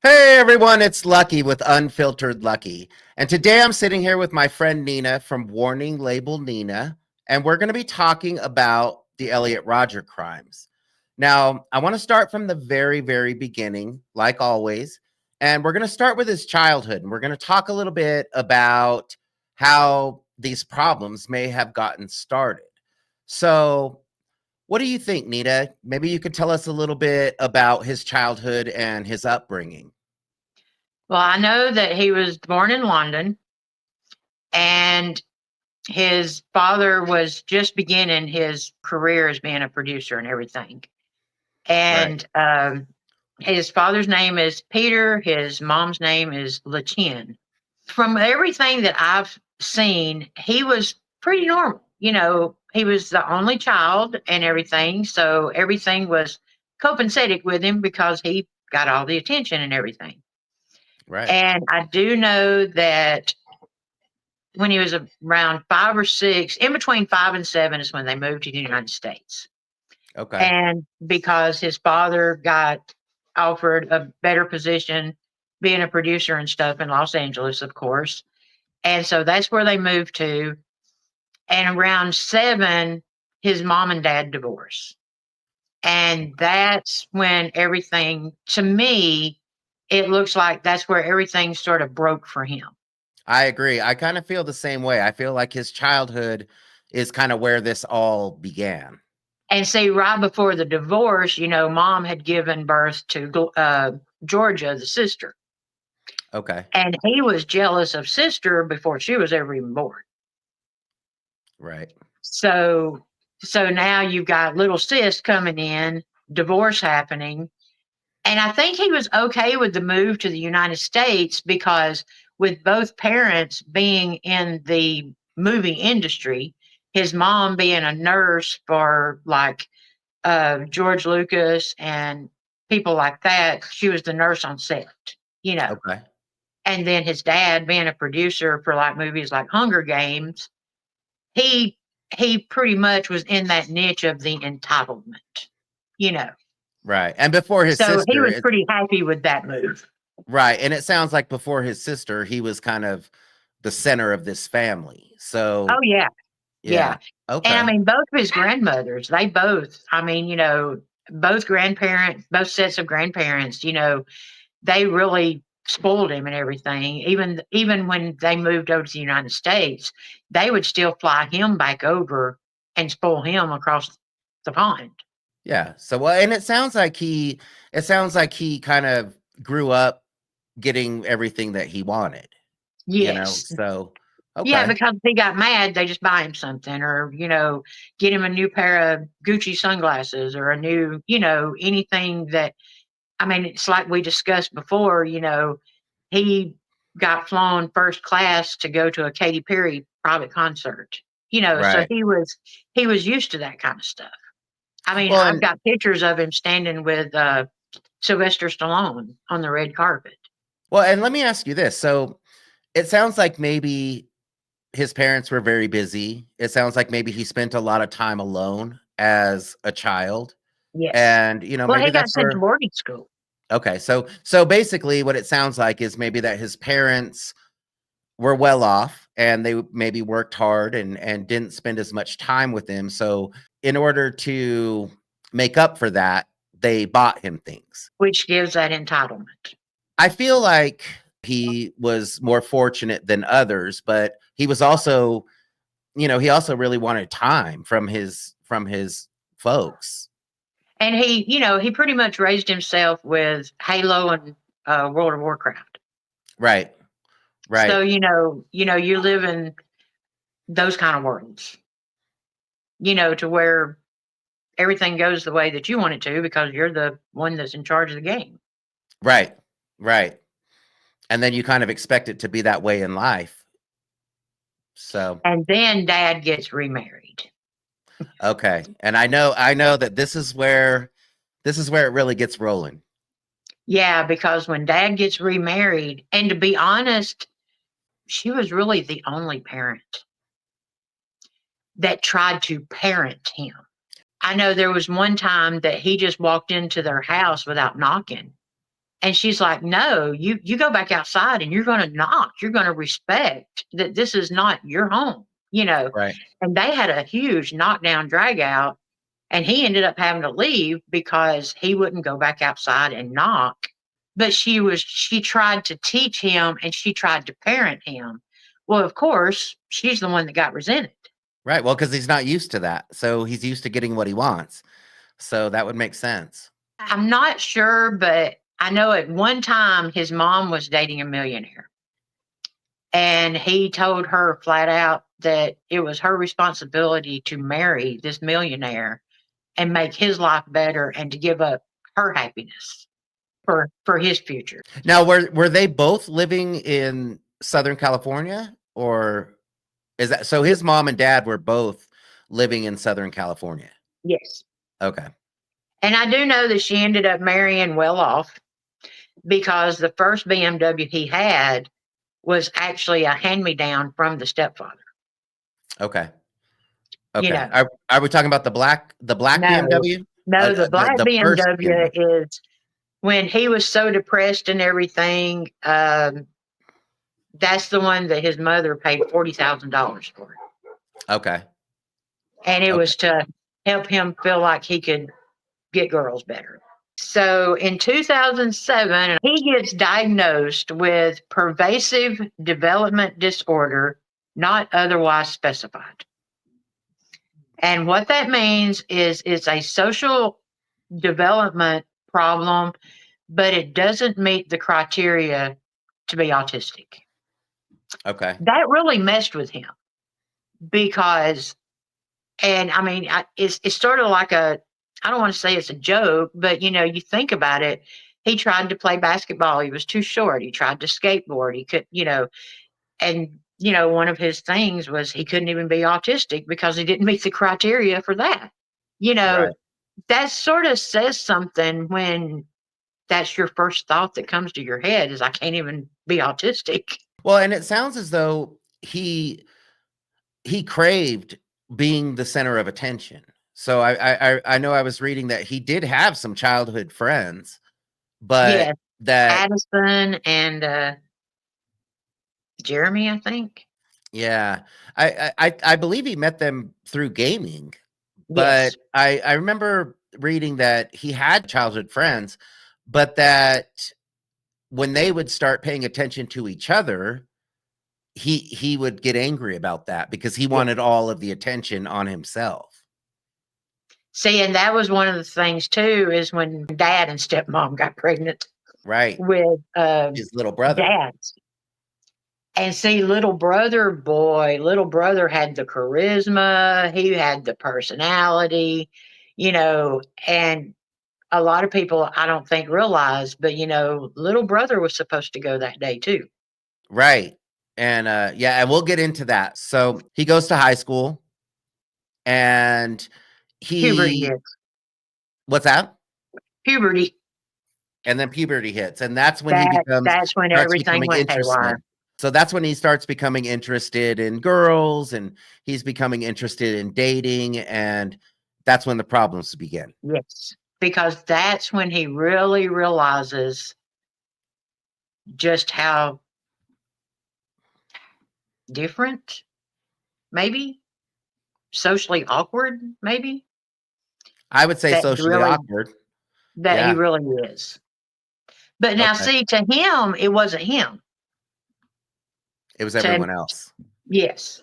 Hey everyone, it's Lucky with Unfiltered Lucky. And today I'm sitting here with my friend Nina from Warning Label Nena, and we're going to be talking about the Elliot Rodger crimes. Now, I want to start from the very beginning, like always, and we're going to start with his childhood, and we're going to talk a little bit about how these problems may have gotten started. So, what do you think, Nina? Maybe you could tell us a little bit about his childhood and his upbringing. Well, I know that he was born in London and his father was just beginning his career as being a producer and everything. Right. And his father's name is Peter, his mom's name is Latine. From everything that I've seen, he was pretty normal. He was the only child and everything. So everything was copacetic with him because he got all the attention and everything. Right. And I do know that when he was around 5 or 6, in between 5 and 7 is when they moved to the United States. Okay. And because his father got offered a better position being a producer and stuff in Los Angeles, of course. And so that's where they moved to. And around 7, his mom and dad divorced. And that's when everything, to me, it looks like that's where everything sort of broke for him. I agree. I kind of feel the same way. I feel like his childhood is kind of where this all began. And see, right before the divorce, mom had given birth to Georgia, the sister. Okay. And he was jealous of sister before she was ever even born. Right. So, so now you've got little sis coming in, divorce happening. And I think he was okay with the move to the United States because with both parents being in the movie industry, his mom being a nurse for like George Lucas and people like that. She was the nurse on set, you know. Okay. And then his dad being a producer for like movies like Hunger Games, he he pretty much was in that niche of the entitlement, you know. Right. And before his So he sister, was pretty happy with that move. right. And it sounds like before his sister, he was kind of the center of this family. Oh So, yeah, yeah. yeah. And I Okay. mean both of his grandmothers, they both, I mean, both grandparents, both sets of grandparents, they really spoiled him and everything. Even when they moved over to the United States, they would still fly him back over and spoil him across the pond. Yeah. So, well, and it sounds like he kind of grew up getting everything that he wanted, Yes. So, Yeah, okay. because if he got mad, they just buy him something or, get him a new pair of Gucci sunglasses or a new, anything that I mean, it's like we discussed before, he got flown first class to go to a Katy Perry private concert. So Right. he was used to that kind of stuff. I mean, Well, I've and got pictures of him standing with Sylvester Stallone on the red carpet. let me ask you this. So, it sounds like maybe his parents were very busy. It sounds like maybe he spent a lot of time alone as a child. Yes. And, Well, maybe he got that's sent to where boarding school. okay. So basically what it sounds like is maybe that his parents were well off and they maybe worked hard and didn't spend as much time with him. So in order to make up for that, they bought him things. Which gives that entitlement. I feel like he was more fortunate than others, but he was also, he also really wanted time from his folks. And he pretty much raised himself with Halo and World of Warcraft. Right. So, Right. you live in those kind of worlds, to where everything goes the way that you want it to because you're the one that's in charge of the game. Right. Right. And then you kind of expect it to be that way in life. So, And then dad gets remarried. okay. And I know that this is where it really gets rolling. Yeah, because when dad gets remarried, and to be honest, she was really the only parent that tried to parent him. I know there was one time that he just walked into their house without knocking And she's like, no, you go back outside and you're going to knock. You're going to respect that this is not your home, you know. Right. And they had a huge knockdown drag out. And he ended up having to leave because he wouldn't go back outside and knock. But she tried to teach him and she tried to parent him. Well, of course, she's the one that got resented. Right. Well, because he's not used to that. So he's used to getting what he wants. So that would make sense. I'm not sure, but I know at one time his mom was dating a millionaire. And he told her flat out that it was her responsibility to marry this millionaire and make his life better and to give up her happiness for his future. Now, were they both living in Southern California, or is that so? His mom and dad were both living in Southern California. Yes. Okay. And I do know that she ended up marrying well off because the first BMW he had was actually a hand-me-down from the stepfather. Okay. Okay. You know, Are we talking about the black no, BMW? no, the black The first BMW is when he was so depressed and everything. That's the one that his mother paid $40,000 for. Okay. And it Okay. was to help him feel like he could get girls better. So in 2007, he gets diagnosed with pervasive development disorder, not otherwise specified. And what that means is it's a social development problem, but it doesn't meet the criteria to be autistic. Okay. That really messed with him because, and I mean, it's sort of like I don't want to say it's a joke, but you know, you think about it. He tried to play basketball. He was too short. He tried to skateboard. He could, you know, and you know, one of his things was he couldn't even be autistic because he didn't meet the criteria for that. You know, Right. that sort of says something when that's your first thought that comes to your head is I can't even be autistic. Well, and it sounds as though he craved being the center of attention. So I know I was reading that he did have some childhood friends, but Yeah, that Addison and Jeremy, I think. yeah, I believe he met them through gaming, but Yes. I remember reading that he had childhood friends, but that when they would start paying attention to each other, he would get angry about that because he Yeah. wanted all of the attention on himself. See, and that was one of the things too, is when dad and stepmom got pregnant Right. with His little brother. dads. And see, little brother had the charisma, he had the personality, you know, and a lot of people I don't think realize, but you know, little brother was supposed to go that day too. Right. And yeah, and we'll get into that. So he goes to high school and Puberty he hits. what's that? Puberty. And then puberty hits, and that's when he That's when starts everything becoming went interested. haywire. So that's when he starts becoming interested in girls, and he's becoming interested in dating, and that's when the problems begin. Yes. Because that's when he really realizes just how different, maybe socially awkward, maybe I would say that socially awkward. he Yeah. really is. But now, Okay. see, to him, it wasn't him. It was To everyone else. yes,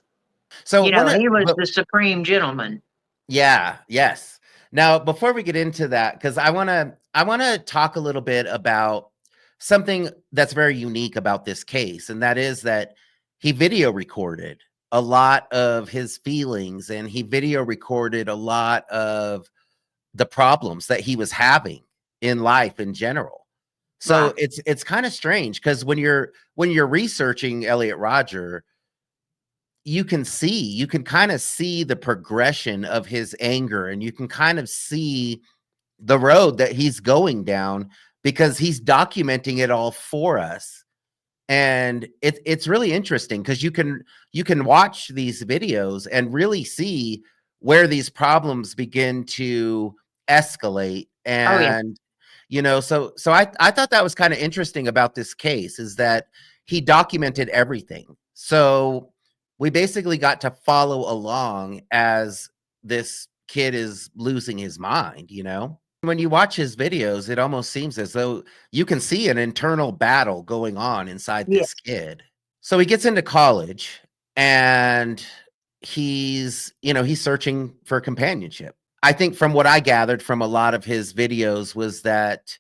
So you know, he was but the supreme gentleman. yeah, yes. Now, before we get into that, because I wanna talk a little bit about something that's very unique about this case, and that is that he video recorded a lot of his feelings, and he video recorded a lot of the problems that he was having in life in general. So Right. it's kind of strange because when you're researching Elliot Rodger, you can kind of see the progression of his anger, and you can kind of see the road that he's going down because he's documenting it all for us. And it's really interesting because you can watch these videos and really see where these problems begin to escalate. Oh yeah. And So I thought that was kind of interesting about this case, is that he documented everything. So we basically got to follow along as this kid is losing his mind. When you watch his videos, it almost seems as though you can see an internal battle going on inside Yeah. this kid. So he gets into college, and he's searching for companionship. I think from what I gathered from a lot of his videos was that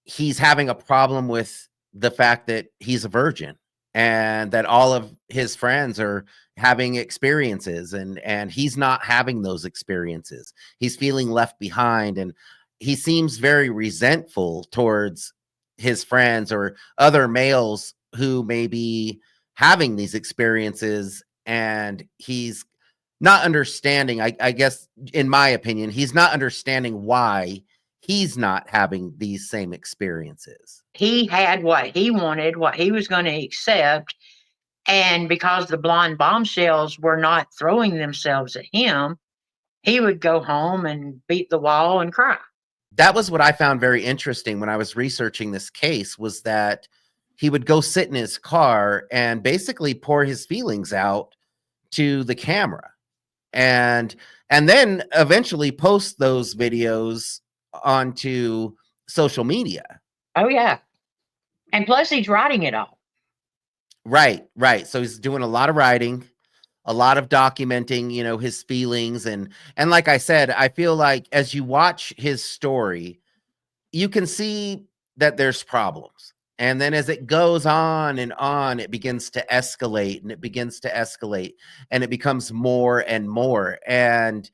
he's having a problem with the fact that he's a virgin, and that all of his friends are having experiences, and he's not having those experiences. He's feeling left behind, and he seems very resentful towards his friends or other males who may be having these experiences, and he's not understanding. I guess, in my opinion, he's not understanding why he's not having these same experiences. He had what he wanted, what he was going to accept. And because the blonde bombshells were not throwing themselves at him, he would go home and beat the wall and cry. That was what I found very interesting when I was researching this case, was that he would go sit in his car and basically pour his feelings out to the camera, and then eventually post those videos onto social media. Oh, yeah. And plus, he's writing it all. Right. So he's doing a lot of writing, a lot of documenting, his feelings, and like I said, I feel like as you watch his story, you can see that there's problems. And then as it goes on and on, it begins to escalate, and it begins to escalate, and it becomes more and more. And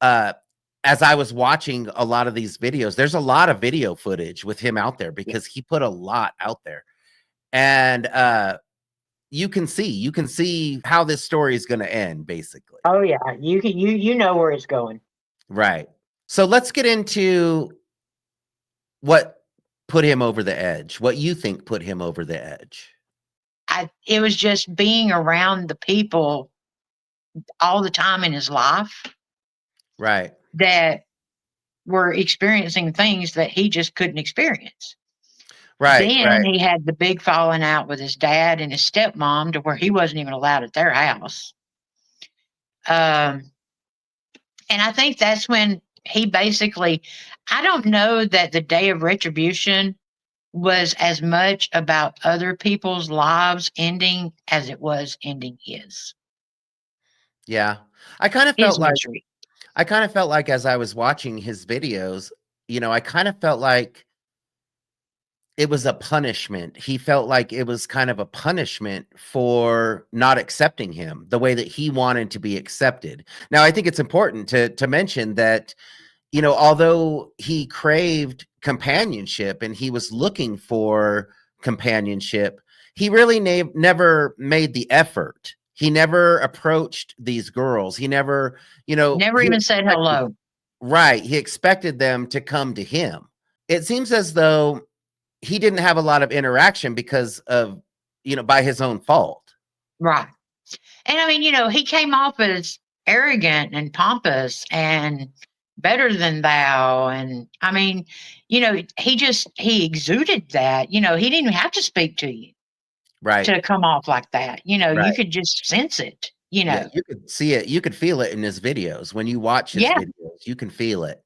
as I was watching a lot of these videos, there's a lot of video footage with him out there, because he put a lot out there. And you can see how this story is going to end, basically. Oh, yeah. You know where it's going. Right. So let's get into what put him over the edge. What you think put him over the edge? It was just being around the people all the time in his life Right. that were experiencing things that he just couldn't experience. Right. Then he had the big falling out with his dad and his stepmom, to where he wasn't even allowed at their house. And I think that's when he basically, I don't know that the day of retribution was as much about other people's lives ending as it was ending his. Yeah. I kind of His felt like misery. as I was watching his videos, I kind of felt like it was a punishment. He felt like it was kind of a punishment for not accepting him the way that he wanted to be accepted. Now, I think it's important to mention that, although he craved companionship and he was looking for companionship, he really never made the effort. He never approached these girls. He never, Never he even said hello. right. He expected them to come to him. It seems as though he didn't have a lot of interaction because of, by his own fault. Right. And I mean, he came off as arrogant and pompous and better than thou. And I mean, he exuded that. He didn't even have to speak to you Right. to come off like that. You Right. could just sense it. Yeah, you could see it. You could feel it in his videos. When you watch his Yeah. videos, you can feel it.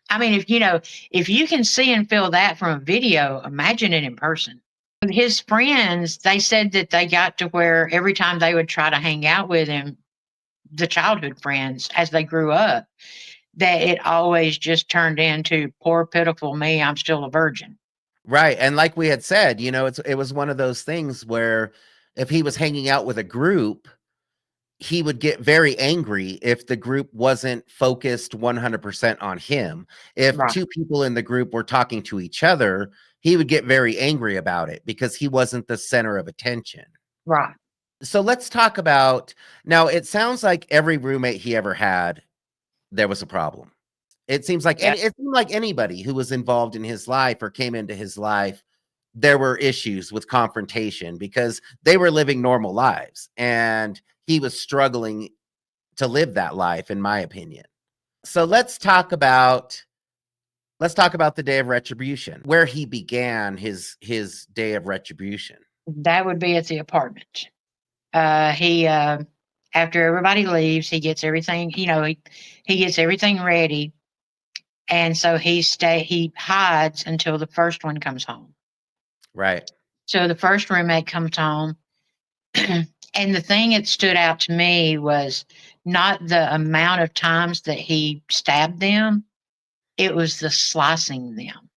I mean, if you can see and feel that from a video, imagine it in person. His friends, they said that they got to where every time they would try to hang out with him, the childhood friends, as they grew up, that it always just turned into poor, pitiful me. I'm still a virgin. Right. And like we had said, it was one of those things where if he was hanging out with a group, he would get very angry if the group wasn't focused 100% on him. If Right. two people in the group were talking to each other, he would get very angry about it because he wasn't the center of attention. Right. So let's talk about, now it sounds like every roommate he ever had, there was a problem. It seems like Yeah. it seemed like anybody who was involved in his life or came into his life, there were issues with confrontation because they were living normal lives and he was struggling to live that life, in my opinion. So let's talk about let's talk about the day of retribution, where he began his day of retribution. That would be at the apartment. He after everybody leaves, he gets everything, he gets everything ready, and so he hides until the first one comes home. Right. So the first roommate comes home, and the thing that stood out to me was not the amount of times that he stabbed them, it was the slicing them.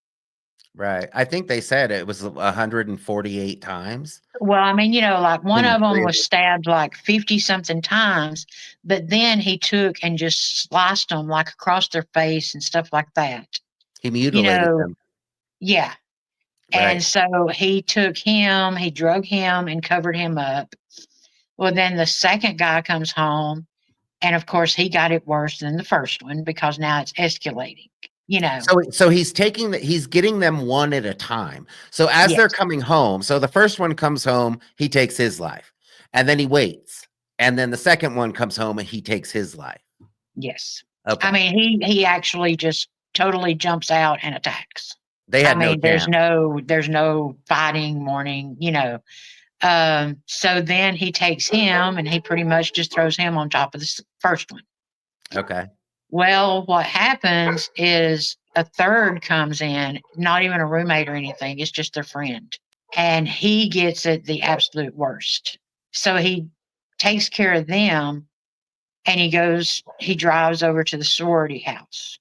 Right. I think they said it was 148 times Well, I mean, like one between the of them three of was them. stabbed like 50 something times, but then he took and just sliced them like across their face and stuff like that. He You mutilated know, them. yeah. And Right. so he drug him and covered him up. Well, then the second guy comes home, and of course, he got it worse than the first one because now it's escalating, you know. So he's he's getting them one at a time. So as they're Yes, coming home, so the first one comes home, he takes his life. And then he waits. And then the second one comes home and he takes his life. yes. I Okay. mean, he actually just totally jumps out and attacks. They I had no mean, there's chance. no fighting, mourning. So then he takes him and he pretty much just throws him on top of the first one. Okay. Well, what happens is a third comes in, not even a roommate or anything, it's just their friend. And he gets it the absolute worst. So he takes care of them and he drives over to the sorority house.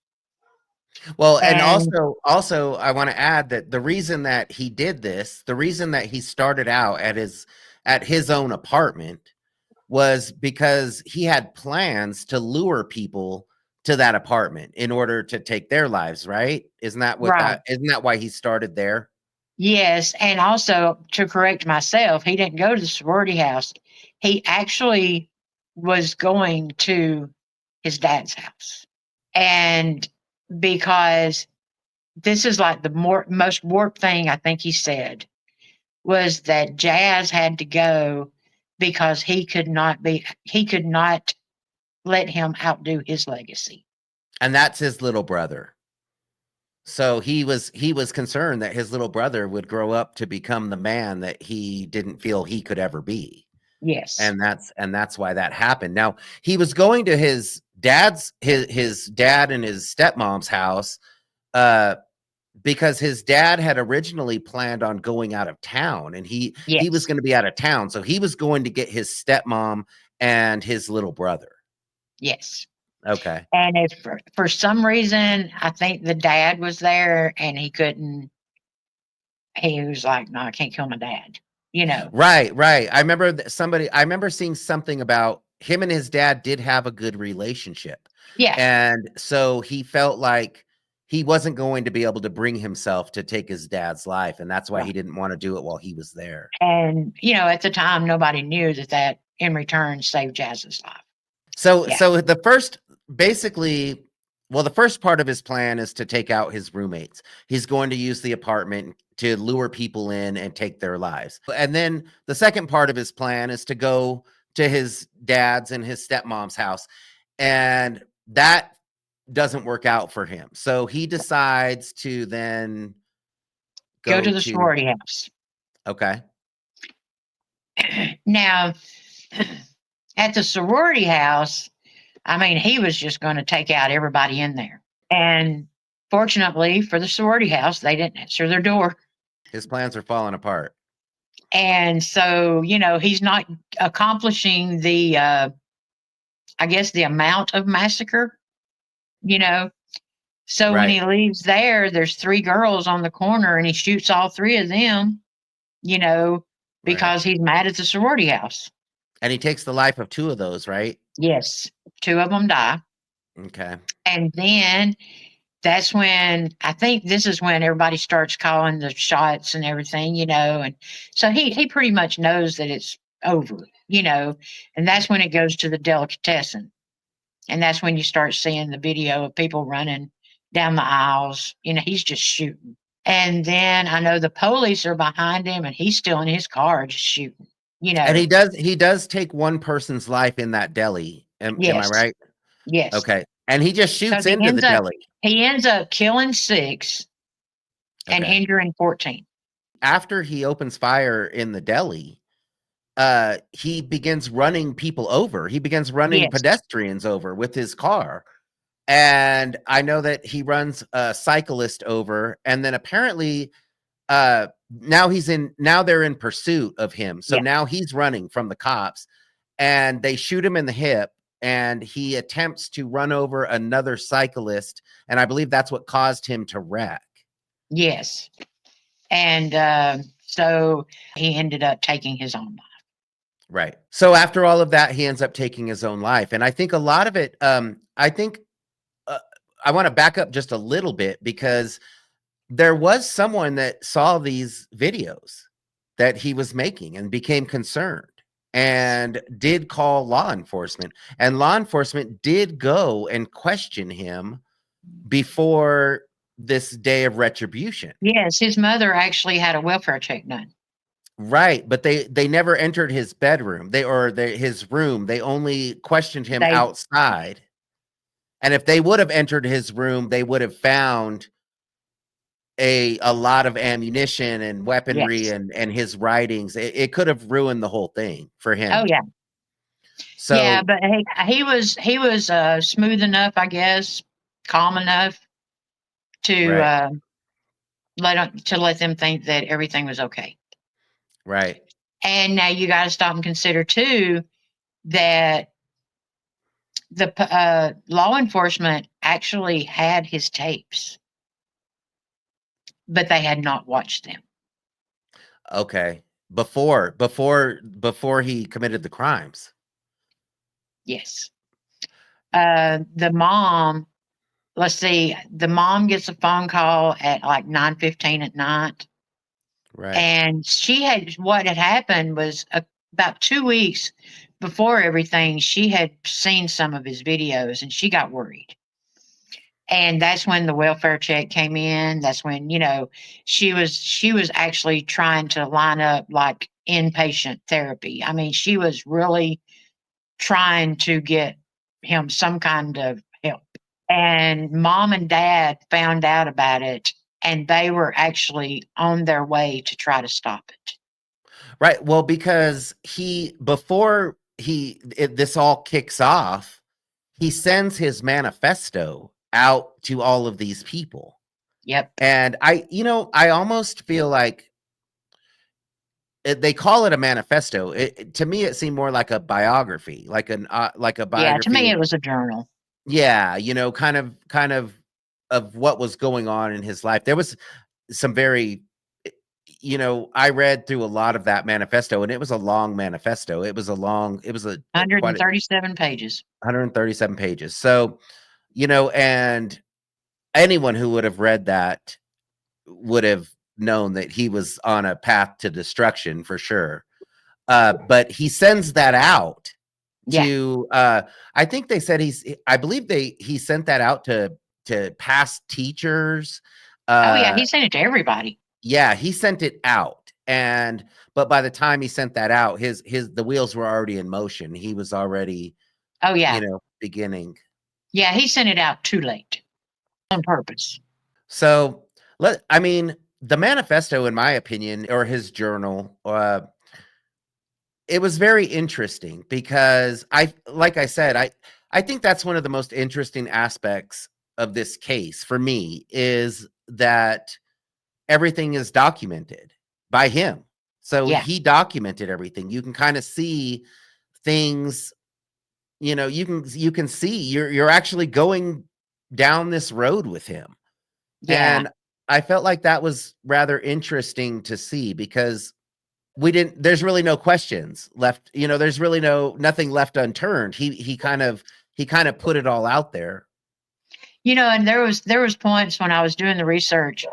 Well, and And also I want to add that the reason that he did this, the reason that he started out at his own apartment was because he had plans to lure people to that apartment in order to take their lives, right? right. Isn't that why he started there? Yes. And also to correct myself, he didn't go to the sorority house. He actually was going to his dad's house. And because this is like the most warped thing I think he said was that Jazz had to go because he could not let him outdo his legacy. And that's his little brother. So he was concerned that his little brother would grow up to become the man that he didn't feel he could ever be. Yes. And that's why that happened. Now, he was going to his dad and his stepmom's house uh because his dad had originally planned on going out of town, and he was Yes. going to be out of town, so he was going to get his stepmom and his little brother. Yes. Okay. And if for some reason I think the dad was there and he was like, "No, I can't kill my dad." You know. Right, right. I remember seeing something about him and his dad did have a good relationship. Yeah. And so he felt like he wasn't going to be able to bring himself to take his dad's life, and that's why he Right. didn't want to do it while he was there. And at the time nobody knew that in return saved Jazz's life. Yeah. So the first basically well, the first part of his plan is to take out his roommates. He's going to use the apartment to lure people in and take their lives. And then the second part of his plan is to go to his dad's and his stepmom's house. And that doesn't work out for him. So he decides to then Go go to the to sorority house. okay. Now, at the sorority house, I mean, he was just going to take out everybody in there. And fortunately for the sorority house, they didn't answer their door. His plans are falling apart. And so, he's not accomplishing I guess, the amount of massacre, you know. So when Right. he leaves there, there's three girls on the corner and he shoots all three of them, you know, Right. because he's mad at the sorority house. And he takes the life of two of those, right? Yes, two of them die. Okay. And then that's when I think this is when everybody starts calling the shots and everything, and so he pretty much knows that it's over, and that's when it goes to the delicatessen. And that's when you start seeing the video of people running down the aisles. He's just shooting. And then I know the police are behind him and he's still in his car just shooting, you And know. he does take one person's life in that deli. Am I Yes. right? Yes. Okay. And he just shoots Because he into the ends up deli. He ends up killing 6 and Okay. injuring 14. After he opens fire in the deli, he begins running people over. He begins running Yes, pedestrians over with his car. And I know that he runs a cyclist over, and then apparently now they're in pursuit of him. So yeah, now he's running from the cops, and they shoot him in the hip, and he attempts to run over another cyclist, and I believe that's what caused him to wreck. yes. And so he ended up taking his own life. Right. So after all of that, he ends up taking his own life. And I think a lot of it, I think uh, I want to back up just a little bit, because there was someone that saw these videos that he was making and became concerned and did call law enforcement. And law enforcement did go and question him before this day of retribution. Yes, his mother actually had a welfare check done. Right, but they never entered his bedroom. His room. They only questioned him They outside. And if they would have entered his room, they would have found a lot of ammunition and weaponry Yes. and his writings. It could have ruined the whole thing for Oh, him. yeah. Yeah, So but he was smooth enough, I guess, calm enough to right, let them think that everything was okay. right. And now you got to stop and consider too that the law enforcement actually had his tapes, but they had not watched them. Okay. Before he committed the crimes. Yes. The mom, let's see, the mom gets a phone call at like 9:15 at night. Right. And what had happened was about 2 weeks before everything, she had seen some of his videos and she got worried. And that's when the welfare check came in. That's when, she was actually trying to line up like inpatient therapy. I mean, she was really trying to get him some kind of help. And mom and dad found out about it and they were actually on their way to try to stop it. Right. Well, because this all kicks off, he sends his manifesto out to all of these people. Yep. And I almost feel like they call it a manifesto. To me, it seemed more like a biography, like a Yeah, to biography me, of, it was a journal. yeah, kind of what was going on in his life. There was some very, I read through a lot of that manifesto, and it was a long manifesto. It was quite 137 pages. 137 pages. So, and anyone who would have read that would have known that he was on a path to destruction for sure. But he sends that out Yeah. to I think they said I believe he sent that out to past teachers. Oh, yeah, Uh he sent it to everybody. yeah, he sent it out. But by the time he sent that out, the wheels were already in motion. He was already, Oh, yeah. beginning. Yeah, he sent it out too late on purpose. So the manifesto, in my opinion, or his journal, it was very interesting because like I said, I think that's one of the most interesting aspects of this case for me, is that everything is documented by him. So Yeah. he documented everything. You can kind of see things, you can see you're actually going down this road with him. Yeah. And I felt like that was rather interesting to see, because there's really no questions left. There's really nothing left unturned. He kind of put it all out there. And there was points when I was doing the research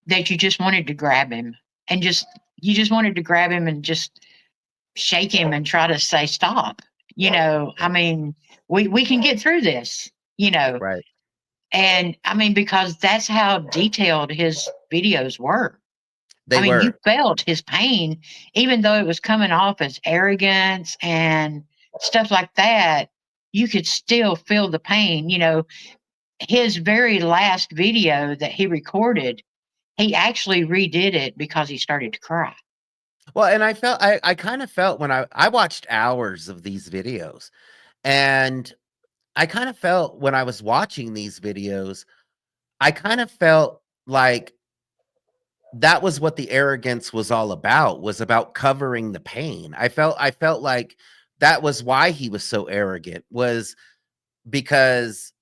that you just wanted to grab him and you just wanted to grab him and just shake him and try to say stop. I mean, we can get through this, you know. Right. And I mean, because that's how detailed his videos were. I They mean, you were. felt his pain, even though it was coming off as arrogance and stuff like that. You could still feel the pain. his very last video that he recorded, he actually redid it because he started to cry. Well, and I kind of felt when I watched hours of these videos, and I kind of felt when I was watching these videos, I kind of felt like that was what the arrogance was all about, was about covering the pain. I felt like that was why he was so arrogant, was because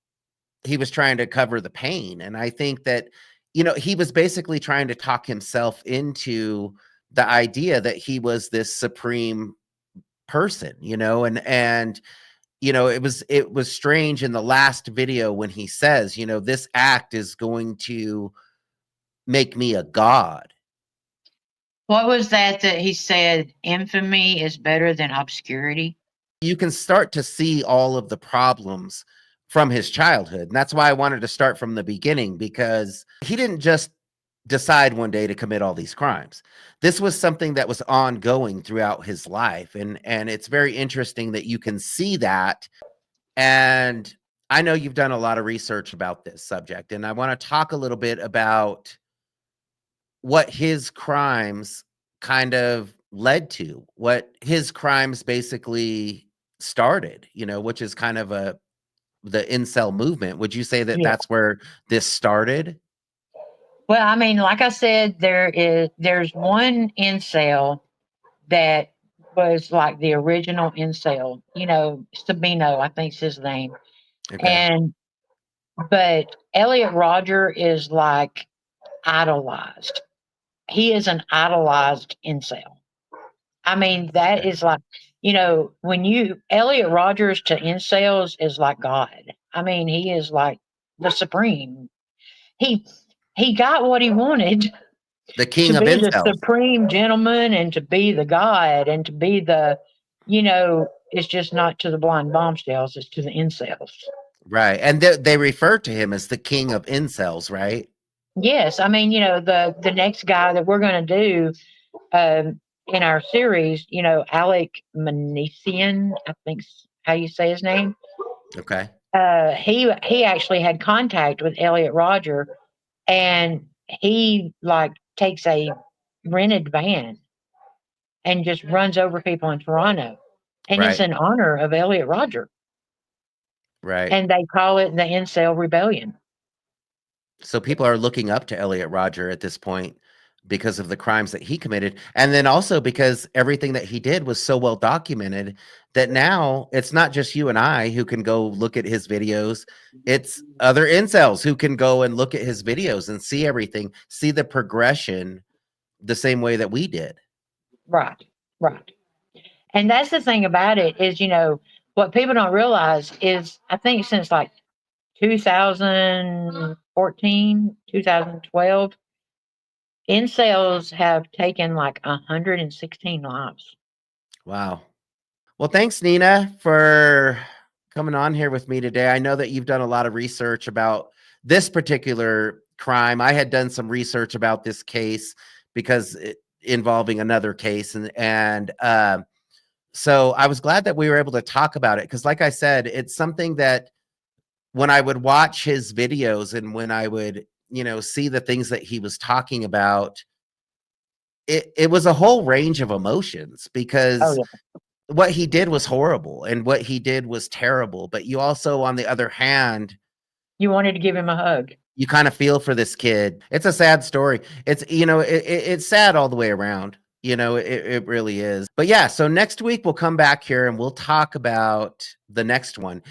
he was trying to cover the pain. And I think that, he was basically trying to talk himself into the idea that he was this supreme person, and it was strange in the last video when he says, this act is going to make me a god. What was that he said? Infamy is better than obscurity. You can start to see all of the problems from his childhood. And that's why I wanted to start from the beginning, because he didn't just decide one day to commit all these crimes. This was something that was ongoing throughout his life. And it's very interesting that you can see that. And I know you've done a lot of research about this subject, and I want to talk a little bit about what his crimes kind of led to, what his crimes basically started, which is kind of the incel movement. Would you say that Yeah. that's where this started? Well, I mean, like I said, there's one incel that was like the original incel. Sabino, I think's his name. Okay. And but Elliot Rodger is like idolized. He is an idolized incel. I mean, that Okay. is like, when Elliot Rodgers to incels is like God. I mean, he is like the supreme. He he got what he wanted, The to king of be the incels. supreme gentleman and to be the God and to be it's just not to the blind bombshells, it's to the incels. Right. And they refer to him as the king of incels, right? Yes, I mean, the next guy that we're going to do in our series, Alec Manessian, I think's how you say his name. Okay. He actually had contact with Elliot Rodger, and he like takes a rented van and just runs over people in Toronto, and it's Right. in honor of Elliot Rodger, Right. and they call it the Incel Rebellion. So people are looking up to Elliot Rodger at this point because of the crimes that he committed. And then also because everything that he did was so well documented that now it's not just you and I who can go look at his videos. It's other incels who can go and look at his videos and see everything, see the progression the same way that we did. Right, right. And that's the thing about it is, what people don't realize is I think since like 2014, 2012, incels have taken like 116 lives. Wow. Well, thanks, Nina, for coming on here with me today. I know that you've done a lot of research about this particular crime. I had done some research about this case because involving another case, and so I was glad that we were able to talk about it because, like I said, it's something that when I would watch his videos and when I would, see the things that he was talking about, it was a whole range of emotions Oh because yeah. what he did was horrible and what he did was terrible. But you also, on the other hand, You wanted to give him a hug. you kind of feel for this kid. It's a sad story. It's sad all the way around. It really is. But yeah, so next week we'll come back here and we'll talk about the next one.